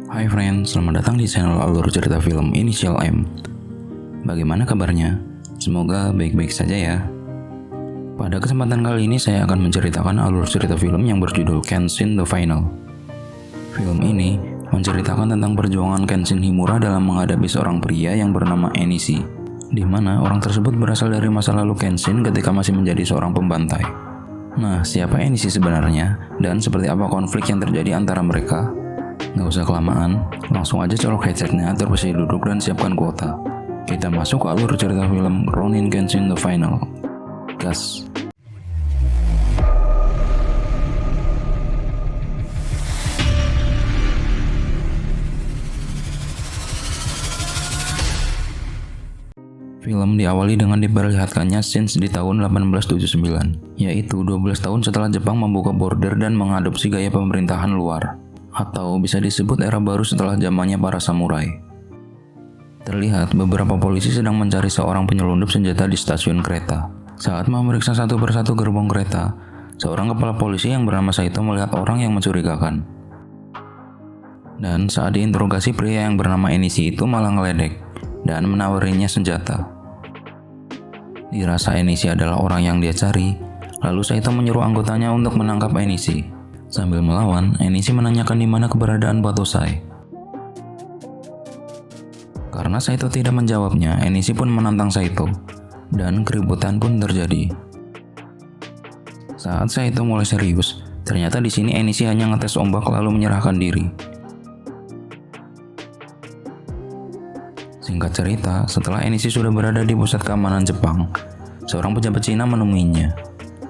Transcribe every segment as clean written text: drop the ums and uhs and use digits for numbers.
Hai friends, selamat datang di channel Alur Cerita Film Inisial M. Bagaimana kabarnya? Semoga baik-baik saja ya. Pada kesempatan kali ini saya akan menceritakan alur cerita film yang berjudul Kenshin the Final. Film ini menceritakan tentang perjuangan Kenshin Himura dalam menghadapi seorang pria yang bernama Enishi, di mana orang tersebut berasal dari masa lalu Kenshin ketika masih menjadi seorang pembantai. Nah, siapa Enishi sebenarnya dan seperti apa konflik yang terjadi antara mereka? Nggak usah kelamaan, langsung aja colok headsetnya, terpilih duduk dan siapkan kuota. Kita masuk ke alur cerita film Ronin Kenshin the Final. Gas. Film diawali dengan diperlihatkannya scenes di tahun 1879, yaitu 12 tahun setelah Jepang membuka border dan mengadopsi gaya pemerintahan luar. Atau bisa disebut era baru setelah zamannya para samurai. Terlihat beberapa polisi sedang mencari seorang penyelundup senjata di stasiun kereta. Saat memeriksa satu persatu gerbong kereta, seorang kepala polisi yang bernama Saito melihat orang yang mencurigakan. Dan saat diinterogasi, pria yang bernama Enishi itu malah ngeledek dan menawarinya senjata. Dirasa Enishi adalah orang yang dia cari, lalu Saito menyuruh anggotanya untuk menangkap Enishi. Sambil melawan, Enishi menanyakan di mana keberadaan Batosai. Karena Saito tidak menjawabnya, Enishi pun menantang Saito, dan keributan pun terjadi. Saat Saito mulai serius, ternyata di sini Enishi hanya ngetes ombak lalu menyerahkan diri. Singkat cerita, setelah Enishi sudah berada di pusat keamanan Jepang, seorang pejabat Cina menemuinya.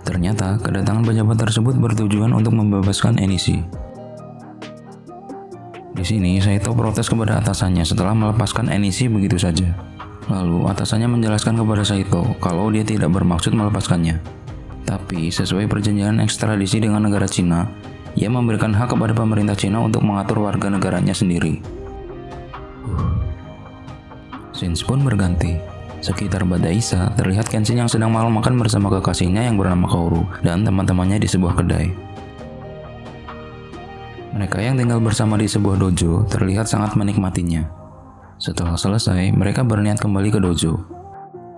Ternyata, kedatangan pejabat tersebut bertujuan untuk membebaskan Enishi. Di sini, Saito protes kepada atasannya setelah melepaskan Enishi begitu saja. Lalu, atasannya menjelaskan kepada Saito kalau dia tidak bermaksud melepaskannya. Tapi, sesuai perjanjian ekstradisi dengan negara Cina, ia memberikan hak kepada pemerintah Cina untuk mengatur warga negaranya sendiri. Scenes pun berganti. Sekitar Badaisa, terlihat Kenshin yang sedang makan bersama kekasihnya yang bernama Kaoru dan teman-temannya di sebuah kedai. Mereka yang tinggal bersama di sebuah dojo terlihat sangat menikmatinya. Setelah selesai, mereka berniat kembali ke dojo.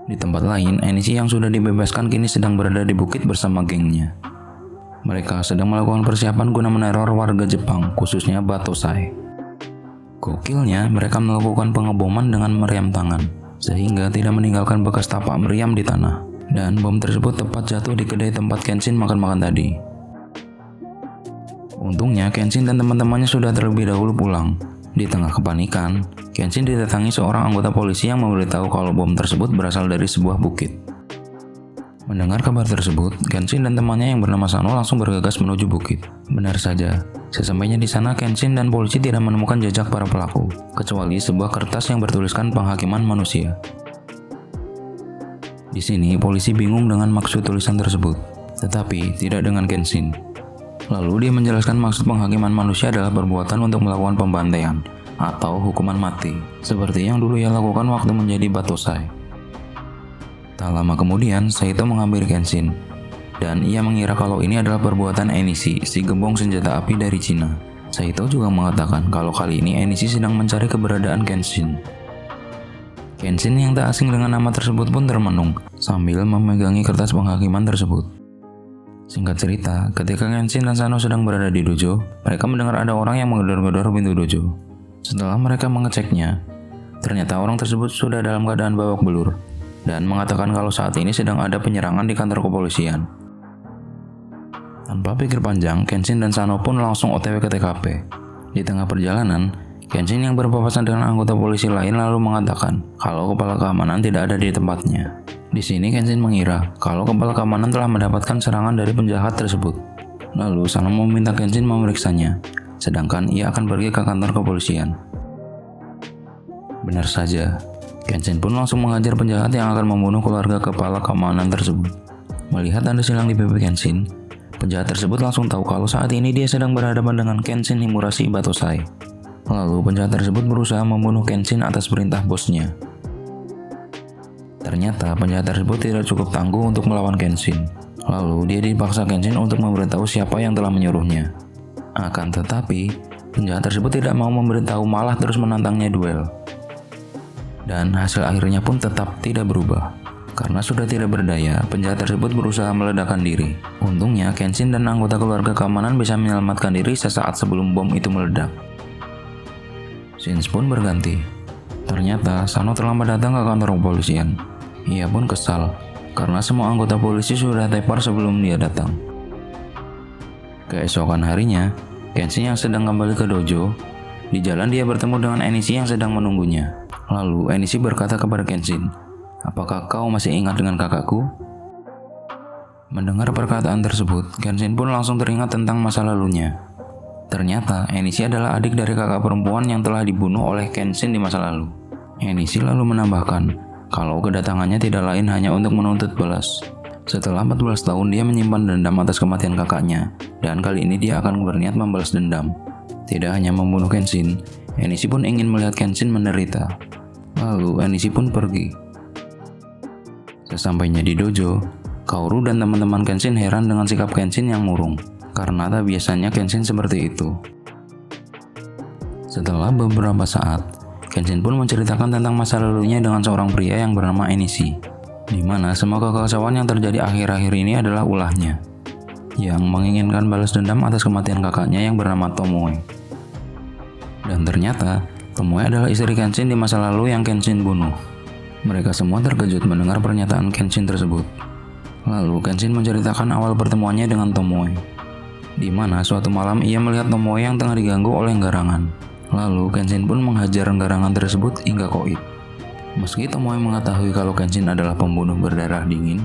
Di tempat lain, Enishi yang sudah dibebaskan kini sedang berada di bukit bersama gengnya. Mereka sedang melakukan persiapan guna meneror warga Jepang, khususnya Batosai. Gokilnya, mereka melakukan pengeboman dengan meriam tangan, sehingga tidak meninggalkan bekas tapak meriam di tanah. Dan bom tersebut tepat jatuh di kedai tempat Kenshin makan-makan tadi. Untungnya Kenshin dan teman-temannya sudah terlebih dahulu pulang. Di tengah kepanikan, Kenshin didatangi seorang anggota polisi yang memberitahu kalau bom tersebut berasal dari sebuah bukit. Mendengar kabar tersebut, Kenshin dan temannya yang bernama Sano langsung bergegas menuju bukit. Benar saja, sesampainya di sana Kenshin dan polisi tidak menemukan jejak para pelaku, kecuali sebuah kertas yang bertuliskan penghakiman manusia. Di sini polisi bingung dengan maksud tulisan tersebut, tetapi tidak dengan Kenshin. Lalu dia menjelaskan maksud penghakiman manusia adalah perbuatan untuk melakukan pembantaian atau hukuman mati, seperti yang dulu ia lakukan waktu menjadi Batosai. Tak lama kemudian, Saito menghampiri Kenshin, dan ia mengira kalau ini adalah perbuatan Enishi, si gembong senjata api dari Cina. Saito juga mengatakan kalau kali ini Enishi sedang mencari keberadaan Kenshin. Kenshin yang tak asing dengan nama tersebut pun termenung, sambil memegangi kertas penghakiman tersebut. Singkat cerita, ketika Kenshin dan Sano sedang berada di dojo, mereka mendengar ada orang yang menggedor-gedor pintu dojo. Setelah mereka mengeceknya, ternyata orang tersebut sudah dalam keadaan babak belur, dan mengatakan kalau saat ini sedang ada penyerangan di kantor kepolisian. Tanpa pikir panjang, Kenshin dan Sano pun langsung OTW ke TKP. Di tengah perjalanan, Kenshin yang berpapasan dengan anggota polisi lain lalu mengatakan kalau kepala keamanan tidak ada di tempatnya. Di sini Kenshin mengira kalau kepala keamanan telah mendapatkan serangan dari penjahat tersebut. Lalu Sano meminta Kenshin memeriksanya, sedangkan ia akan pergi ke kantor kepolisian. Benar saja, Kenshin pun langsung mengajar penjahat yang akan membunuh keluarga kepala keamanan tersebut. Melihat tanda silang di pipi Kenshin, penjahat tersebut langsung tahu kalau saat ini dia sedang berhadapan dengan Kenshin Himurashi Batosai. Lalu penjahat tersebut berusaha membunuh Kenshin atas perintah bosnya. Ternyata penjahat tersebut tidak cukup tangguh untuk melawan Kenshin. Lalu dia dipaksa Kenshin untuk memberitahu siapa yang telah menyuruhnya. Akan tetapi, penjahat tersebut tidak mau memberitahu, malah terus menantangnya duel. Dan hasil akhirnya pun tetap tidak berubah. Karena sudah tidak berdaya, penjahat tersebut berusaha meledakkan diri. Untungnya, Kenshin dan anggota keluarga keamanan bisa menyelamatkan diri sesaat sebelum bom itu meledak. Scenes pun berganti. Ternyata, Sano terlambat datang ke kantor kepolisian. Ia pun kesal, karena semua anggota polisi sudah tepar sebelum dia datang. Keesokan harinya, Kenshin yang sedang kembali ke dojo. Di jalan dia bertemu dengan Enishi yang sedang menunggunya. Lalu Enishi berkata kepada Kenshin, "Apakah kau masih ingat dengan kakakku?" Mendengar perkataan tersebut, Kenshin pun langsung teringat tentang masa lalunya. Ternyata Enishi adalah adik dari kakak perempuan yang telah dibunuh oleh Kenshin di masa lalu. Enishi lalu menambahkan kalau kedatangannya tidak lain hanya untuk menuntut balas. Setelah 14 tahun dia menyimpan dendam atas kematian kakaknya, dan kali ini dia akan berniat membalas dendam. Tidak hanya membunuh Kenshin, Enishi pun ingin melihat Kenshin menderita. Lalu Enishi pun pergi. Sesampainya di dojo, Kaoru dan teman-teman Kenshin heran dengan sikap Kenshin yang murung, karena tak biasanya Kenshin seperti itu. Setelah beberapa saat, Kenshin pun menceritakan tentang masa lalunya dengan seorang pria yang bernama Enishi, di mana semua kekacauan yang terjadi akhir-akhir ini adalah ulahnya, yang menginginkan balas dendam atas kematian kakaknya yang bernama Tomoe. Dan ternyata, Tomoe adalah istri Kenshin di masa lalu yang Kenshin bunuh. Mereka semua terkejut mendengar pernyataan Kenshin tersebut. Lalu Kenshin menceritakan awal pertemuannya dengan Tomoe, di mana suatu malam ia melihat Tomoe yang tengah diganggu oleh garangan. Lalu Kenshin pun menghajar garangan tersebut hingga koit. Meski Tomoe mengetahui kalau Kenshin adalah pembunuh berdarah dingin,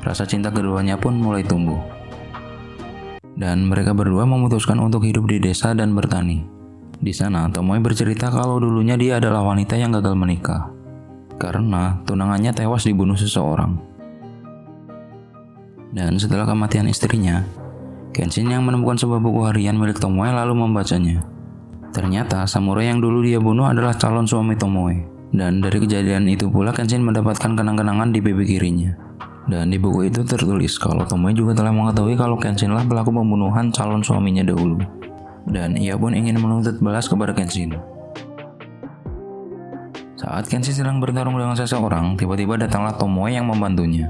rasa cinta keduanya pun mulai tumbuh. Dan mereka berdua memutuskan untuk hidup di desa dan bertani. Di sana, Tomoe bercerita kalau dulunya dia adalah wanita yang gagal menikah karena tunangannya tewas dibunuh seseorang. Dan setelah kematian istrinya, Kenshin yang menemukan sebuah buku harian milik Tomoe lalu membacanya. Ternyata samurai yang dulu dia bunuh adalah calon suami Tomoe. Dan dari kejadian itu pula Kenshin mendapatkan kenang-kenangan di pipi kirinya. Dan di buku itu tertulis kalau Tomoe juga telah mengetahui kalau Kenshin lah pelaku pembunuhan calon suaminya dahulu. Dan ia pun ingin menuntut balas kepada Kenshin. Saat Kenshin sedang bertarung dengan seseorang, tiba-tiba datanglah Tomoe yang membantunya.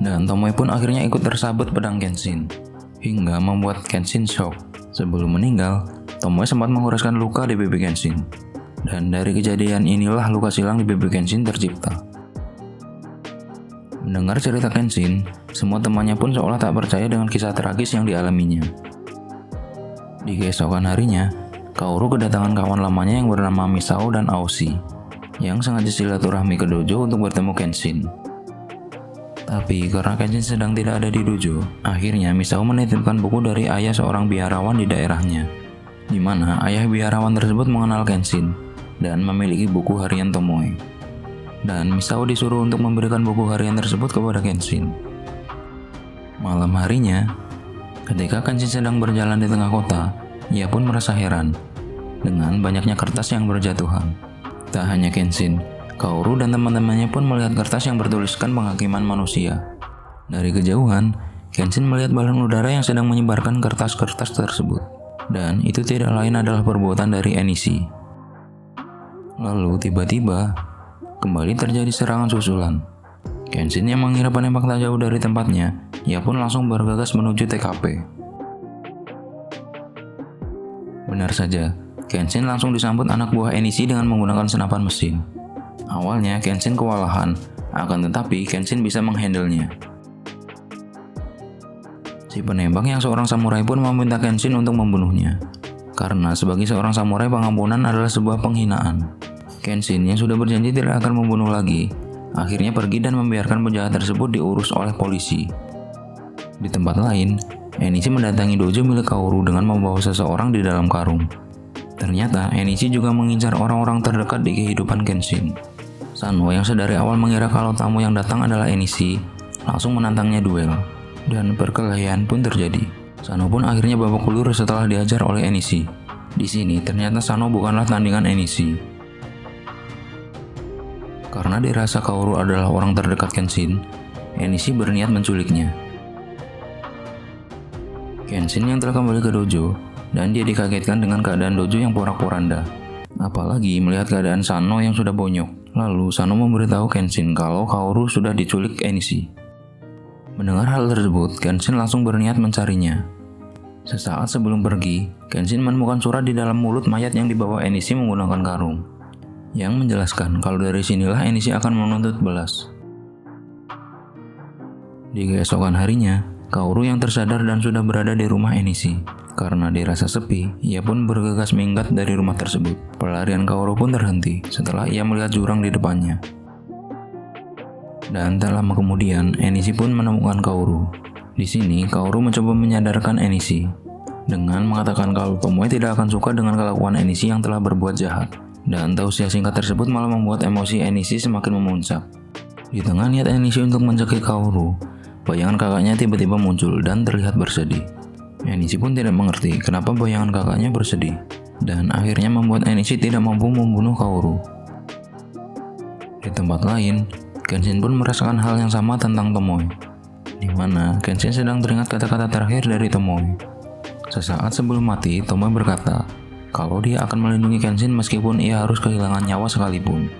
Dan Tomoe pun akhirnya ikut tersabet pedang Kenshin, hingga membuat Kenshin shock. Sebelum meninggal, Tomoe sempat mengoreskan luka di pipi Kenshin. Dan dari kejadian inilah luka silang di pipi Kenshin tercipta. Mendengar cerita Kenshin, semua temannya pun seolah tak percaya dengan kisah tragis yang dialaminya. Di keesokan harinya, Kaoru kedatangan kawan lamanya yang bernama Misao dan Aoshi, yang sengaja silaturahmi ke dojo untuk bertemu Kenshin. Tapi karena Kenshin sedang tidak ada di dojo, akhirnya Misao menitipkan buku dari ayah seorang biarawan di daerahnya, di mana ayah biarawan tersebut mengenal Kenshin dan memiliki buku harian Tomoe. Dan Misao disuruh untuk memberikan buku harian tersebut kepada Kenshin. Malam harinya, ketika Kenshin sedang berjalan di tengah kota, ia pun merasa heran dengan banyaknya kertas yang berjatuhan. Tak hanya Kenshin, Kaoru dan teman-temannya pun melihat kertas yang bertuliskan penghakiman manusia. Dari kejauhan, Kenshin melihat balon udara yang sedang menyebarkan kertas-kertas tersebut. Dan itu tidak lain adalah perbuatan dari Enishi. Lalu tiba-tiba, kembali terjadi serangan susulan. Kenshin yang mengira penembak tak jauh dari tempatnya, ia pun langsung bergegas menuju TKP. Benar saja, Kenshin langsung disambut anak buah Enishi dengan menggunakan senapan mesin. Awalnya Kenshin kewalahan, akan tetapi Kenshin bisa menghandlenya. Si penembak yang seorang samurai pun meminta Kenshin untuk membunuhnya, karena sebagai seorang samurai pengampunan adalah sebuah penghinaan. Kenshin yang sudah berjanji tidak akan membunuh lagi, akhirnya pergi dan membiarkan penjahat tersebut diurus oleh polisi. Di tempat lain, Enishi mendatangi dojo milik Kaoru dengan membawa seseorang di dalam karung. Ternyata Enishi juga mengincar orang-orang terdekat di kehidupan Kenshin. Sano yang sedari awal mengira kalau tamu yang datang adalah Enishi, langsung menantangnya duel. Dan perkelahian pun terjadi. Sano pun akhirnya babak belur setelah diajar oleh Enishi. Di sini ternyata Sano bukanlah tandingan Enishi. Karena dirasa Kaoru adalah orang terdekat Kenshin, Enishi berniat menculiknya. Kenshin yang telah kembali ke dojo dan dia dikagetkan dengan keadaan Dojo yang porak-poranda. Apalagi melihat keadaan Sano yang sudah bonyok. Lalu Sano memberitahu Kenshin kalau Kaoru sudah diculik Enishi. Mendengar hal tersebut, Kenshin langsung berniat mencarinya. Sesaat sebelum pergi, Kenshin menemukan surat di dalam mulut mayat yang dibawa Enishi menggunakan karung, yang menjelaskan kalau dari sinilah Enishi akan menuntut balas. Di keesokan harinya, Kaoru yang tersadar dan sudah berada di rumah Enishi. Karena dirasa sepi, ia pun bergegas minggat dari rumah tersebut. Pelarian Kaoru pun terhenti setelah ia melihat jurang di depannya. Dan tak lama kemudian, Enishi pun menemukan Kaoru. Di sini, Kaoru mencoba menyadarkan Enishi dengan mengatakan kalau Tomoe tidak akan suka dengan kelakuan Enishi yang telah berbuat jahat. Dan tausiah singkat tersebut malah membuat emosi Enishi semakin memuncak. Di tengah niat Enishi untuk mencekik Kaoru, bayangan kakaknya tiba-tiba muncul dan terlihat bersedih. Enishi pun tidak mengerti kenapa bayangan kakaknya bersedih, dan akhirnya membuat Enishi tidak mampu membunuh Kaoru. Di tempat lain, Kenshin pun merasakan hal yang sama tentang Tomoe, di mana Kenshin sedang teringat kata-kata terakhir dari Tomoe. Sesaat sebelum mati, Tomoe berkata kalau dia akan melindungi Kenshin meskipun ia harus kehilangan nyawa sekalipun.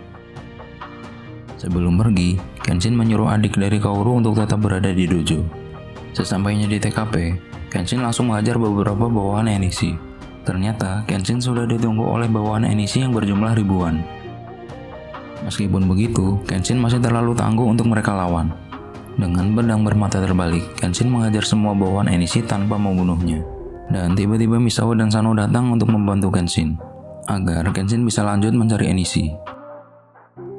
Sebelum pergi, Kenshin menyuruh adik dari Kaoru untuk tetap berada di dojo. Sesampainya di TKP, Kenshin langsung mengajar beberapa bawahan Enishi. Ternyata Kenshin sudah ditunggu oleh bawahan Enishi yang berjumlah ribuan. Meskipun begitu, Kenshin masih terlalu tangguh untuk mereka lawan. Dengan pedang bermata terbalik, Kenshin mengajar semua bawahan Enishi tanpa membunuhnya. Dan tiba-tiba Misao dan Sano datang untuk membantu Kenshin, agar Kenshin bisa lanjut mencari Enishi.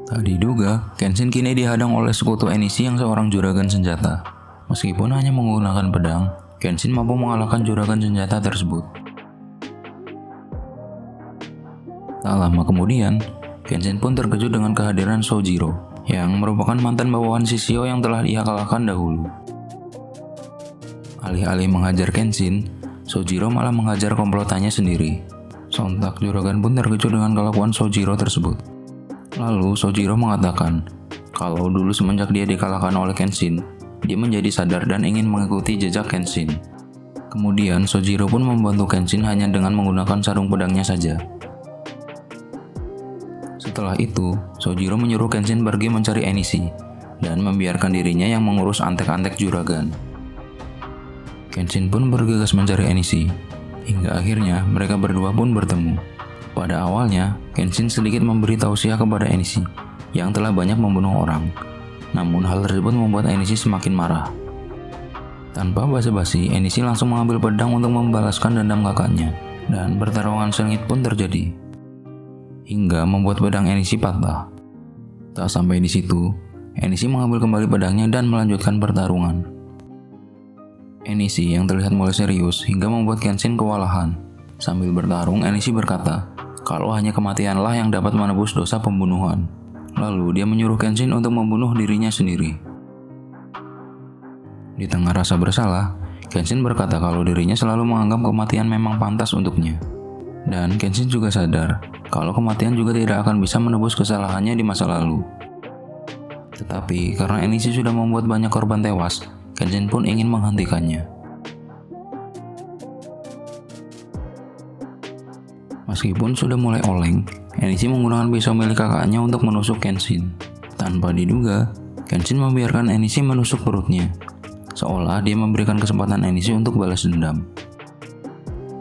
Tak diduga, Kenshin kini dihadang oleh sekutu Enishi yang seorang juragan senjata. Meskipun hanya menggunakan pedang, Kenshin mampu mengalahkan juragan senjata tersebut. Tak lama kemudian, Kenshin pun terkejut dengan kehadiran Sojiro, yang merupakan mantan bawahan Shishio yang telah ia kalahkan dahulu. Alih-alih menghajar Kenshin, Sojiro malah menghajar komplotannya sendiri. Sontak juragan pun terkejut dengan kelakuan Sojiro tersebut. Lalu Sojiro mengatakan kalau dulu semenjak dia dikalahkan oleh Kenshin, dia menjadi sadar dan ingin mengikuti jejak Kenshin. Kemudian Sojiro pun membantu Kenshin hanya dengan menggunakan sarung pedangnya saja. Setelah itu, Sojiro menyuruh Kenshin pergi mencari Enishi dan membiarkan dirinya yang mengurus antek-antek juragan. Kenshin pun bergegas mencari Enishi, hingga akhirnya mereka berdua pun bertemu. Pada awalnya, Kenshin sedikit memberi tausiah kepada Enishi yang telah banyak membunuh orang. Namun hal tersebut membuat Enishi semakin marah. Tanpa basa-basi, Enishi langsung mengambil pedang untuk membalaskan dendam kakaknya, dan pertarungan sengit pun terjadi, hingga membuat pedang Enishi patah. Tak sampai di situ, Enishi mengambil kembali pedangnya dan melanjutkan pertarungan. Enishi yang terlihat mulai serius hingga membuat Kenshin kewalahan. Sambil bertarung, Enishi berkata kalau hanya kematianlah yang dapat menebus dosa pembunuhan. Lalu dia menyuruh Kenshin untuk membunuh dirinya sendiri. Di tengah rasa bersalah, Kenshin berkata kalau dirinya selalu menganggap kematian memang pantas untuknya. Dan Kenshin juga sadar kalau kematian juga tidak akan bisa menebus kesalahannya di masa lalu. Tetapi karena Enishi sudah membuat banyak korban tewas, Kenshin pun ingin menghentikannya. Meskipun sudah mulai oleng, Enishi menggunakan pisau milik kakaknya untuk menusuk Kenshin. Tanpa diduga, Kenshin membiarkan Enishi menusuk perutnya, seolah dia memberikan kesempatan Enishi untuk balas dendam.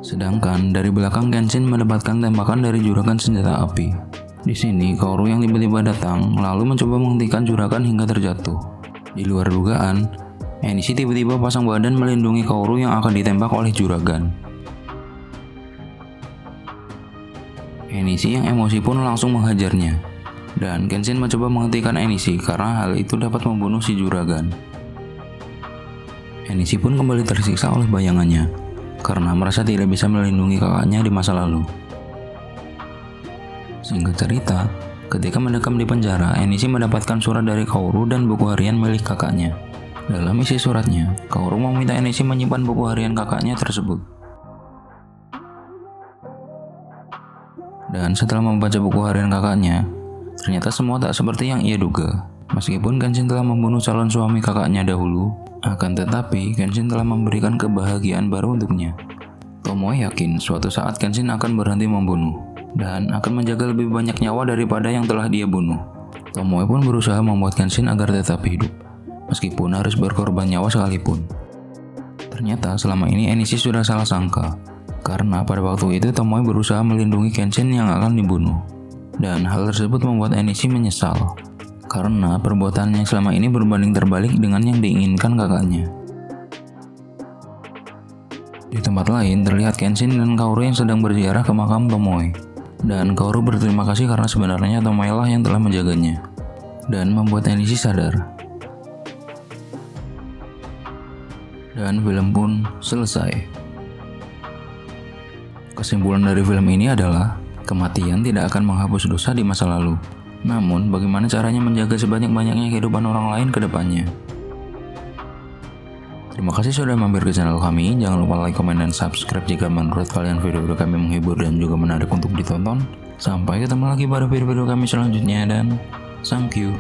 Sedangkan dari belakang Kenshin mendapatkan tembakan dari juragan senjata api. Di sini Kaoru yang tiba-tiba datang lalu mencoba menghentikan juragan hingga terjatuh. Di luar dugaan, Enishi tiba-tiba pasang badan melindungi Kaoru yang akan ditembak oleh juragan. Enishi yang emosi pun langsung menghajarnya, dan Kenshin mencoba menghentikan Enishi karena hal itu dapat membunuh si juragan. Enishi pun kembali tersiksa oleh bayangannya karena merasa tidak bisa melindungi kakaknya di masa lalu. Singkat cerita, ketika mendekam di penjara, Enishi mendapatkan surat dari Kaoru dan buku harian milik kakaknya. Dalam isi suratnya, Kaoru meminta Enishi menyimpan buku harian kakaknya tersebut. Dan setelah membaca buku harian kakaknya, ternyata semua tak seperti yang ia duga. Meskipun Kenshin telah membunuh calon suami kakaknya dahulu, akan tetapi Kenshin telah memberikan kebahagiaan baru untuknya. Tomoe yakin suatu saat Kenshin akan berhenti membunuh dan akan menjaga lebih banyak nyawa daripada yang telah dia bunuh. Tomoe pun berusaha membuat Kenshin agar tetap hidup, meskipun harus berkorban nyawa sekalipun. Ternyata selama ini Enishi sudah salah sangka, karena pada waktu itu Tomoe berusaha melindungi Kenshin yang akan dibunuh. Dan hal tersebut membuat Enishi menyesal, karena perbuatannya selama ini berbanding terbalik dengan yang diinginkan kakaknya. Di tempat lain terlihat Kenshin dan Kaoru yang sedang berziarah ke makam Tomoe. Dan Kaoru berterima kasih karena sebenarnya Tomoe lah yang telah menjaganya, dan membuat Enishi sadar. Dan film pun selesai. Kesimpulan dari film ini adalah kematian tidak akan menghapus dosa di masa lalu. Namun, bagaimana caranya menjaga sebanyak-banyaknya kehidupan orang lain ke depannya? Terima kasih sudah mampir ke channel kami. Jangan lupa like, komen, dan subscribe jika menurut kalian video-video kami menghibur dan juga menarik untuk ditonton. Sampai ketemu lagi pada video-video kami selanjutnya dan thank you.